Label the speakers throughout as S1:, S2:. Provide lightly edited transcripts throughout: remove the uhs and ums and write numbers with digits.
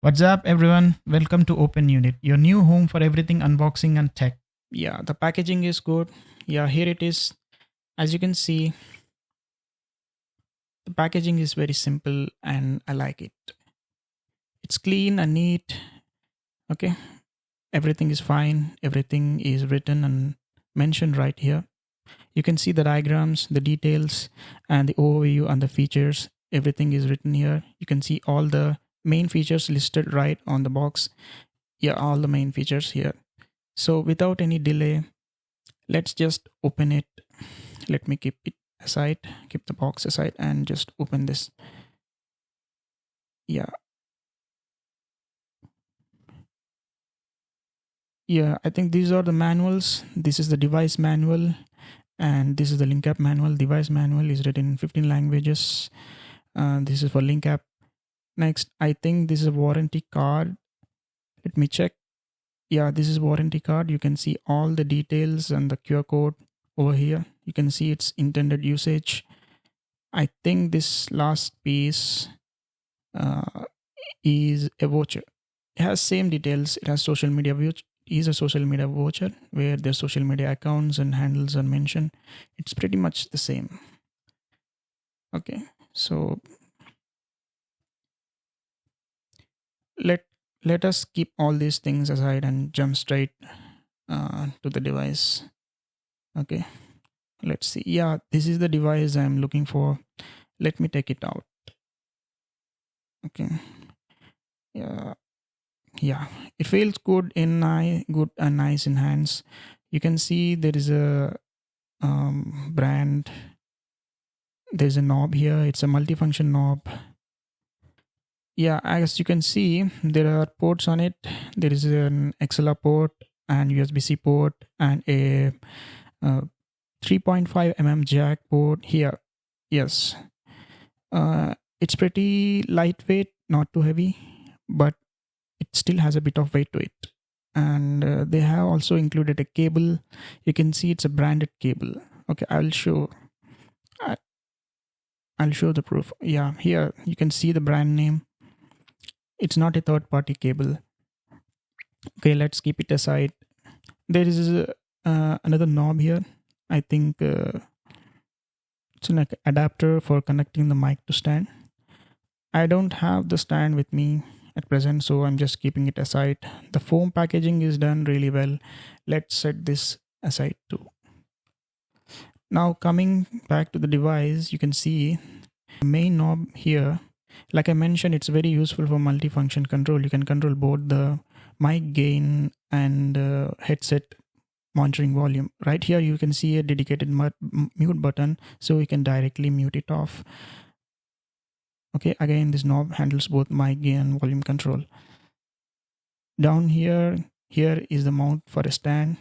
S1: What's up, everyone? Welcome to Open Unit, your new home for everything unboxing and tech. Yeah, the packaging is good. Yeah, here it is. As you can see, the packaging is very simple and I like it. It's clean and neat. Okay, everything is fine. Everything is written and mentioned right here. You can see the diagrams, the details, and the overview and the features. Everything is written here. You can see all the main features listed right on the box. Yeah, all the main features here. So without any delay, let's just open it. Let me keep it aside, keep the box aside, and just open this. Yeah, yeah, I think these are the manuals. This is the device manual, and this is the link app manual. Device manual is written in 15 languages. This is for link app. Next, I think this is a warranty card. Let me check. Yeah, this is warranty card. You can see all the details and the QR code over here. You can see its intended usage. I think this last piece uh, is a voucher. It has same details. It has social media voucher. Is a social media voucher where their social media accounts and handles are mentioned. It's pretty much the same. Okay, so let let us keep all these things aside and jump straight to the device. Okay, let's see. Yeah, this is the device I'm looking for. Let me take it out. Okay, yeah, yeah, it feels good in good and nice in hands. You can see there is a brand. There's a knob here. It's a multifunction knob. Yeah, as you can see, there are ports on it. There is an XLR port and USB-C port and a 3.5 jack port here. Yes, it's pretty lightweight, not too heavy, but it still has a bit of weight to it. And they have also included a cable. You can see it's a branded cable. Okay, I- I'll show the proof. Yeah, here you can see the brand name. It's not a third party cable. Okay, let's keep it aside. There is another knob here. I think it's an adapter for connecting the mic to stand. I don't have the stand with me at present, so I'm just keeping it aside. The foam packaging is done really well. Let's set this aside too. Now, coming back to the device, you can see the main knob here. Like I mentioned, it's very useful for multifunction control. You can control both the mic gain and headset monitoring volume. Right here, you can see a dedicated mute button, so you can directly mute it off. Okay, again, this knob handles both mic gain and volume control. Down here is the mount for a stand.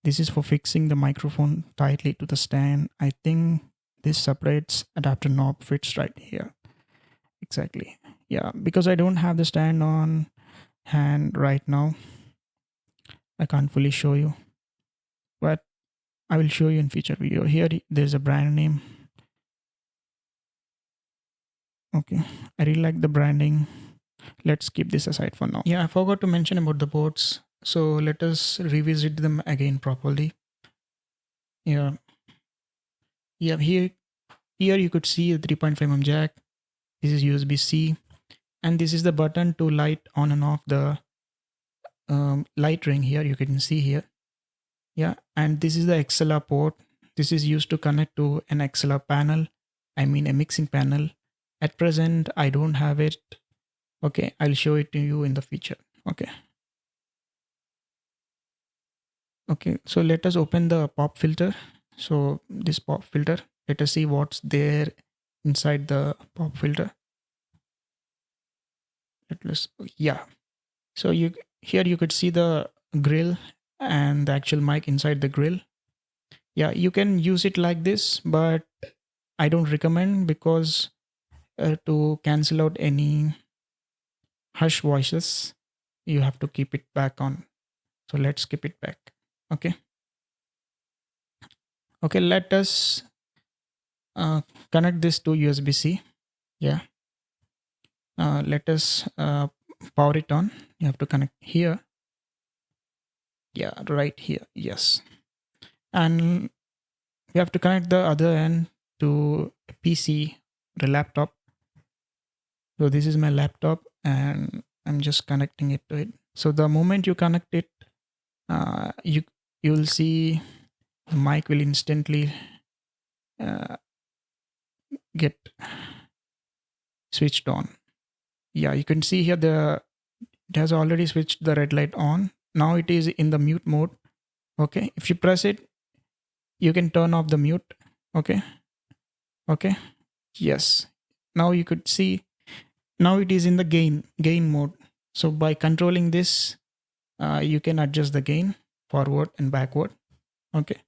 S1: This is for fixing the microphone tightly to the stand. I think this separates adapter knob fits right here. Exactly. Yeah, because I don't have the stand on hand right now, I can't fully show you, but I will show you in future video. Here there's a brand name. Okay, I really like the branding. Let's keep this aside for now. Yeah, I forgot to mention about the ports, so let us revisit them again properly. Yeah, yeah, here you could see the 3.5 jack. This is USB-C, and this is the button to light on and off the light ring here. You can see here. Yeah, and this is the XLR port. This is used to connect to an XLR panel. I mean a mixing panel. At present, I don't have it. Okay, I'll show it to you in the future. Okay. Okay, so let us open the pop filter. So this pop filter, let us see what's there inside the pop filter. Yeah. So here you could see the grill and the actual mic inside the grill. Yeah, you can use it like this, but I don't recommend because to cancel out any hush voices, you have to keep it back on. So let's keep it back. Okay. Okay, let us connect this to USB-C. Yeah. Let us power it on, you have to connect here. Yeah, right here. Yes. And you have to connect the other end to a PC or a laptop. So this is my laptop and I'm just connecting it to it. So the moment you connect it, you will see the mic will instantly get switched on. Yeah, you can see here it has already switched the red light on. Now it is in the mute mode. Okay, if you press it, you can turn off the mute. Okay. Yes, now you could see, now it is in the gain mode. So by controlling this, you can adjust the gain forward and backward. Okay.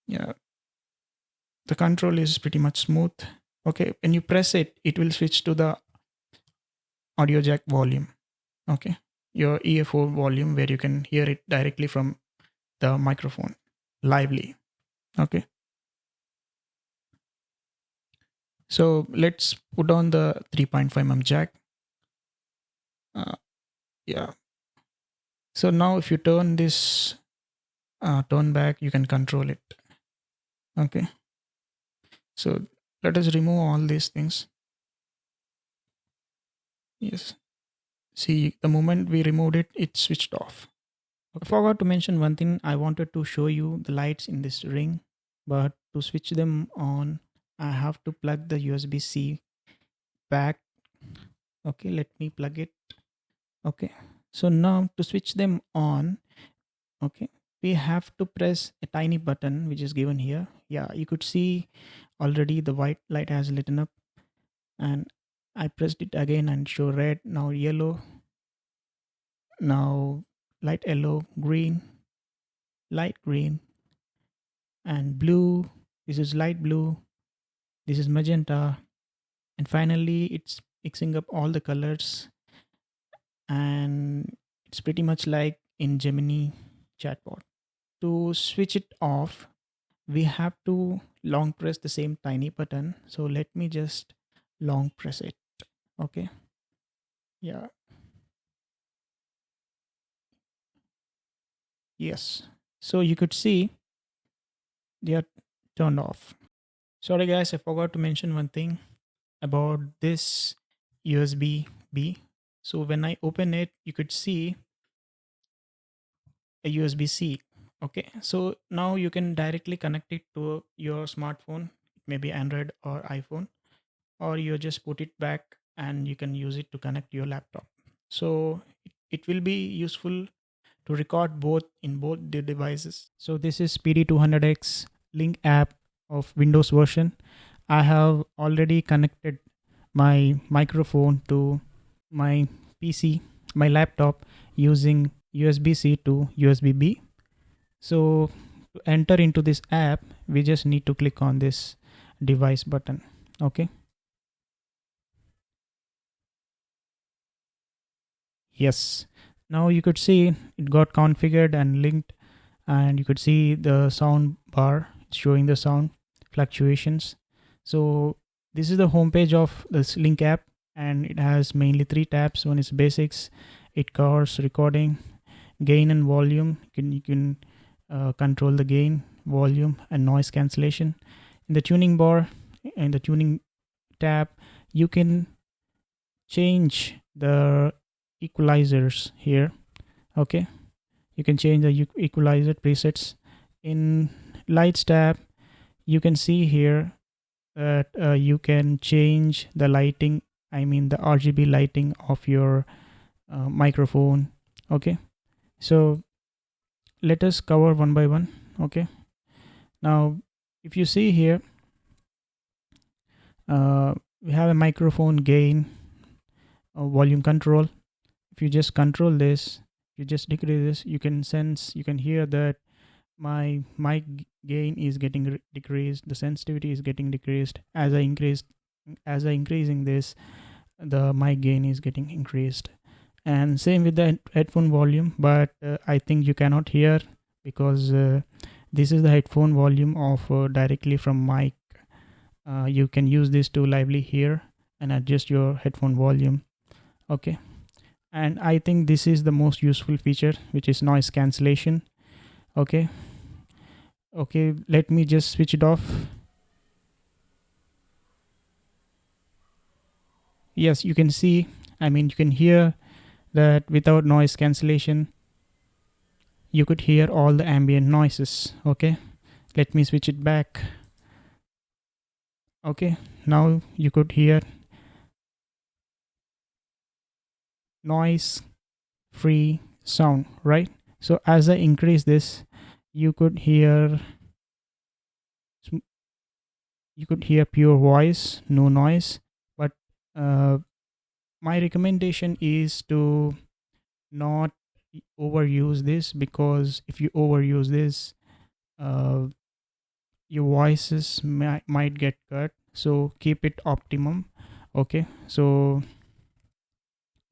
S1: Yeah, the control is pretty much smooth. Okay, when you press it, it will switch to the audio jack volume. Okay, your EF4 volume, where you can hear it directly from the microphone lively. Okay, so let's put on the 3.5mm jack. Yeah, so now if you turn this turn back, you can control it. Okay, so let us remove all these things. Yes, see, the moment we removed it, it switched off. I forgot to mention one thing. I wanted to show you the lights in this ring, but to switch them on, I have to plug the USB-C back. Okay, let me plug it. Okay, so now to switch them on, okay, we have to press a tiny button which is given here. Yeah, you could see already the white light has lit up, and I pressed it again and show red, now yellow, now light yellow, green, light green, and blue. This is light blue, this is magenta, and finally it's mixing up all the colors, and it's pretty much like in Gemini chatbot. To switch it off, we have to long press the same tiny button. So let me just long press it. Okay, yeah, yes, so you could see they are turned off. Sorry guys, I forgot to mention one thing about this USB B. So when I open it, you could see a USB C. Okay, so now you can directly connect it to your smartphone, maybe Android or iPhone, or you just put it back and you can use it to connect your laptop. So it will be useful to record both in both the devices. So this is PD200X Link app of Windows version. I have already connected my microphone to my PC, my laptop, using USB-C to USB-B. So to enter into this app, we just need to click on this device button. Okay. Yes. Now you could see it got configured and linked, and you could see the sound bar showing the sound fluctuations. So this is the homepage of this Link app, and it has mainly 3 tabs. One is basics, it covers recording, gain and volume. You can control the gain, volume, and noise cancellation. In the tuning bar, in the tuning tab, you can change the equalizers here. Okay, you can change the equalizer presets. In lights tab, you can see here that you can change the lighting, I mean the RGB lighting of your microphone. Okay, so let us cover one by one. Okay, now if you see here, we have a microphone gain, volume control. If you just control this, you just decrease this, you can hear that my mic gain is getting decreased, the sensitivity is getting decreased. As I increasing this, the mic gain is getting increased. And same with the headphone volume, but I think you cannot hear because this is the headphone volume of directly from mic. You can use this to lively hear and adjust your headphone volume. Okay, And I think this is the most useful feature, which is noise cancellation. Okay. Okay, let me just switch it off. Yes, you can see, I mean, you can hear that without noise cancellation, you could hear all the ambient noises. Okay, let me switch it back. Okay, now you could hear noise free sound, right? So as I increase this, you could hear pure voice, no noise. But my recommendation is to not overuse this, because if you overuse this, your voices might get cut. So keep it optimum. Okay, so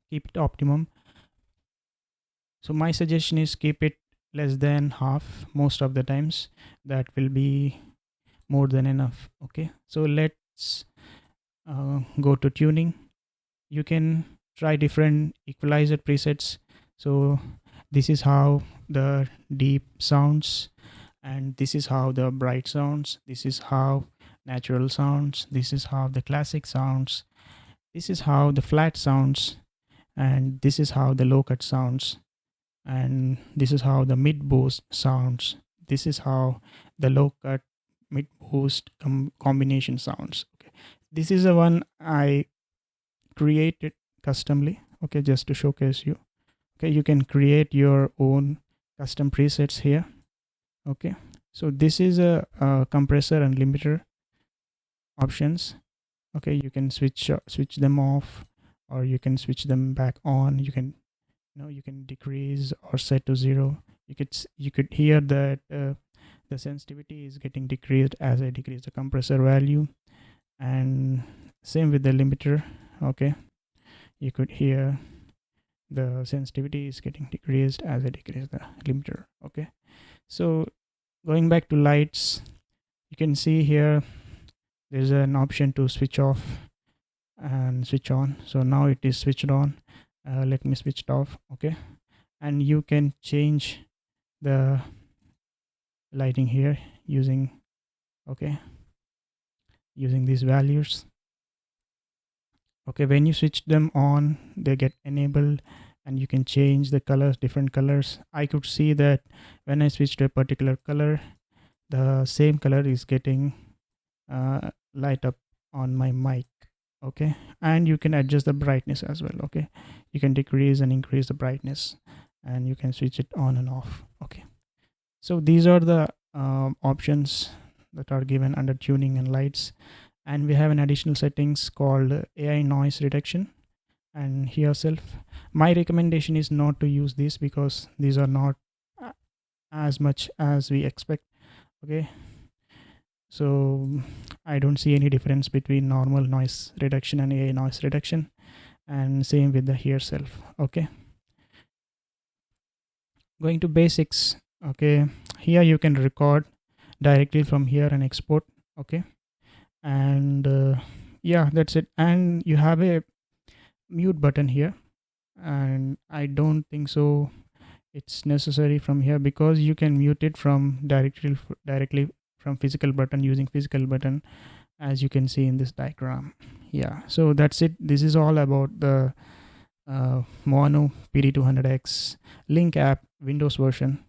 S1: keep it optimum. So my suggestion is keep it less than half most of the times. That will be more than enough. Okay, so let's go to tuning. You can try different equalizer presets. So this is how the deep sounds, and this is how the bright sounds, this is how natural sounds, this is how the classic sounds, this is how the flat sounds, and this is how the low cut sounds, and this is how the mid boost sounds, this is how the low cut mid boost combination sounds. Okay, this is the one I created customly. Okay, just to showcase you. Okay, you can create your own custom presets here. Okay, so this is a compressor and limiter options. Okay, you can switch them off, or you can switch them back on. You can you can decrease or set to 0. You could hear that the sensitivity is getting decreased as I decrease the compressor value, and same with the limiter. Okay, you could hear the sensitivity is getting decreased as I decrease the limiter. Okay, so going back to lights, you can see here there's an option to switch off and switch on. So now it is switched on. Let me switch it off. Okay, and you can change the lighting here using using these values. Okay, when you switch them on, they get enabled, and you can change the colors, different colors. I could see that when I switch to a particular color, the same color is getting light up on my mic. Okay, and you can adjust the brightness as well. Okay, you can decrease and increase the brightness, and you can switch it on and off. Okay, so these are the options that are given under tuning and lights. And we have an additional settings called AI noise reduction and hear self. My recommendation is not to use this, because these are not as much as we expect. Okay, so I don't see any difference between normal noise reduction and AI noise reduction, and same with the hear self. Okay, going to basics. Okay, here you can record directly from here and export. Okay, and yeah, that's it. And you have a mute button here, and I don't think so it's necessary from here, because you can mute it from directly from physical button, using physical button, as you can see in this diagram. Yeah, so that's it. This is all about the Mono PD200X Link app Windows version.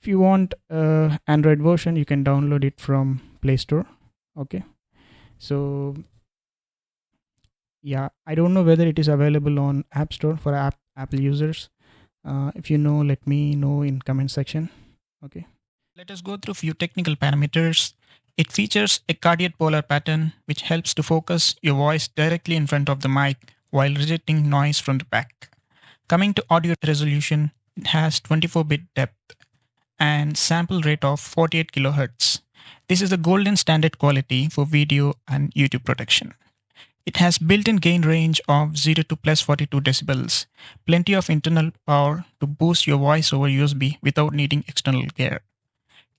S1: If you want Android version, you can download it from Play Store. Okay, so yeah, I don't know whether it is available on App Store for Apple users. If you know, let me know in comment section. Okay, let us go through few technical parameters. It features a cardiac polar pattern, which helps to focus your voice directly in front of the mic while rejecting noise from the back. Coming to audio resolution, it has 24-bit depth and sample rate of 48 kHz. This is the golden standard quality for video and YouTube production. It has built-in gain range of 0 to plus 42 decibels, plenty of internal power to boost your voice over USB without needing external gear.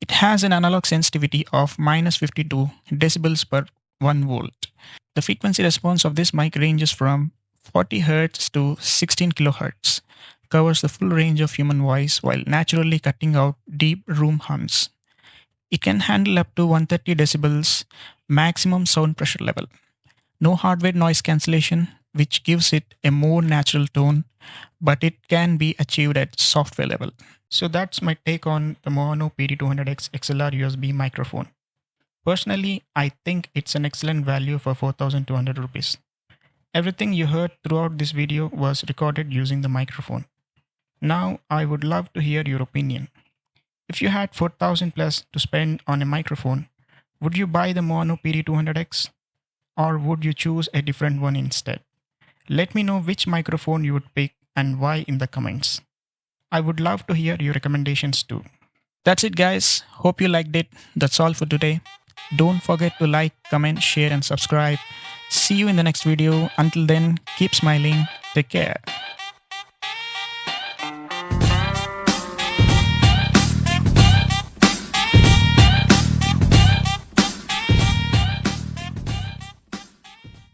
S1: It has an analog sensitivity of minus 52 decibels per 1 volt. The frequency response of this mic ranges from 40 Hz to 16 kHz, covers the full range of human voice while naturally cutting out deep room hums. It can handle up to 130 decibels maximum sound pressure level. No hardware noise cancellation, which gives it a more natural tone, but it can be achieved at software level. So that's my take on the Mono PD200X XLR USB microphone. Personally, I think it's an excellent value for 4,200 rupees. Everything you heard throughout this video was recorded using the microphone. Now, I would love to hear your opinion. If you had 4,000 plus to spend on a microphone, would you buy the Mono PD200X? Or would you choose a different one instead? Let me know which microphone you would pick and why in the comments. I would love to hear your recommendations too. That's it, guys. Hope you liked it. That's all for today. Don't forget to like, comment, share, and subscribe. See you in the next video. Until then, keep smiling. Take care.